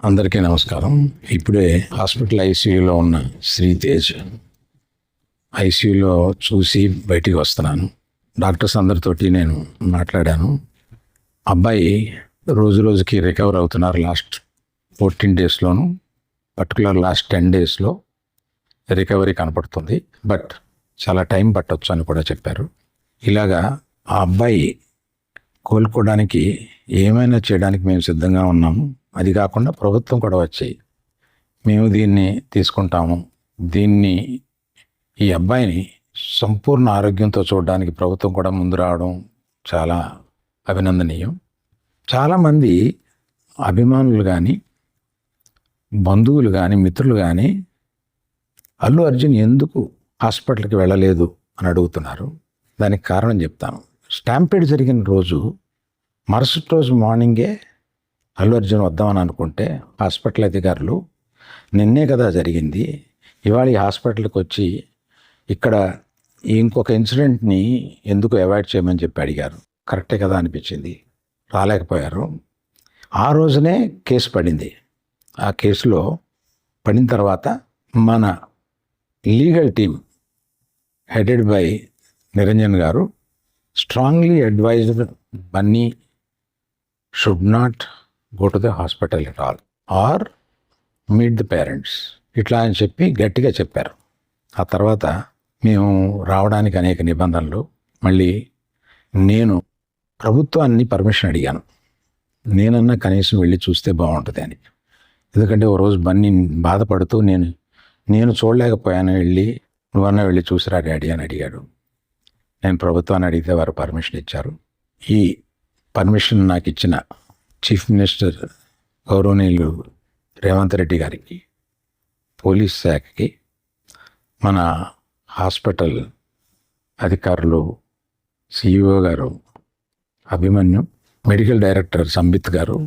అందరికీ నమస్కారం. ఇప్పుడే హాస్పిటల్ ఐసీయూలో ఉన్న శ్రీతేజ్ ఐసీయూలో చూసి బయటికి వస్తున్నాను. డాక్టర్స్ అందరితోటి నేను మాట్లాడాను. అబ్బాయి రోజు రోజుకి రికవర్ అవుతున్నారు. లాస్ట్ 14 డేస్లోను, పర్టికులర్ లాస్ట్ 10 డేస్లో రికవరీ కనపడుతుంది. బట్ చాలా టైం పట్టొచ్చు అని కూడా చెప్పారు. ఇలాగా ఆ అబ్బాయి కోలుకోవడానికి ఏమైనా చేయడానికి మేము సిద్ధంగా ఉన్నాము. అది కాకుండా ప్రభుత్వం కూడా వచ్చి మేము దీన్ని తీసుకుంటాము, ఈ అబ్బాయిని సంపూర్ణ ఆరోగ్యంతో చూడడానికి ప్రభుత్వం కూడా ముందు రావడం చాలా అభినందనీయం. చాలామంది అభిమానులు కానీ, బంధువులు కానీ, మిత్రులు కానీ అల్లు అర్జున్ ఎందుకు హాస్పిటల్కి వెళ్ళలేదు అని అడుగుతున్నారు. దానికి కారణం చెప్తాను. స్టాంపేడ్ జరిగిన రోజు మరుసటి రోజు మార్నింగే అల్లు అర్జున్ వద్దామని అనుకుంటే హాస్పిటల్ అధికారులు నిన్నే కదా జరిగింది, ఇవాళ ఈ హాస్పిటల్కి వచ్చి ఇక్కడ ఇంకొక ఇన్సిడెంట్ని ఎందుకు అవాయిడ్ చేయమని చెప్పి అడిగారు. కరెక్టే కదా అనిపించింది. రాలేకపోయారు. ఆ రోజునే కేసు పడింది. ఆ కేసులో పడిన తర్వాత మన legal team headed by Niranjan గారు strongly advised Bunny should not go to the hospital at all or meet the parents ఇట్లా అని చెప్పి గట్టిగా చెప్పారు. ఆ తర్వాత మేము రావడానికి అనేక నిబంధనలు, మళ్ళీ నేను ప్రభుత్వాన్ని పర్మిషన్ అడిగాను. నేనన్నా కనీసం వెళ్ళి చూస్తే బాగుంటుంది అని. ఎందుకంటే ఓ రోజు బన్నీ బాధపడుతూ నేను చూడలేకపోయాను, నువ్వన్నా వెళ్ళి చూసిరా డాడీ అని అడిగాడు. నేను ప్రభుత్వాన్ని అడిగితే వారు పర్మిషన్ ఇచ్చారు. ఈ పర్మిషన్ నాకు ఇచ్చిన చీఫ్ మినిస్టర్ గౌరవనీయులు రేవంత్ రెడ్డి గారికి, పోలీస్ శాఖకి, మన హాస్పిటల్ అధికారులు, సిఇఓ గారు అభిమన్యు, మెడికల్ డైరెక్టర్ సంబిత్ గారు,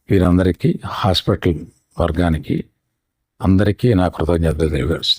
వీరందరికీ, హాస్పిటల్ వర్గానికి అందరికీ నా కృతజ్ఞతలు తెలియజేస్తున్నాను.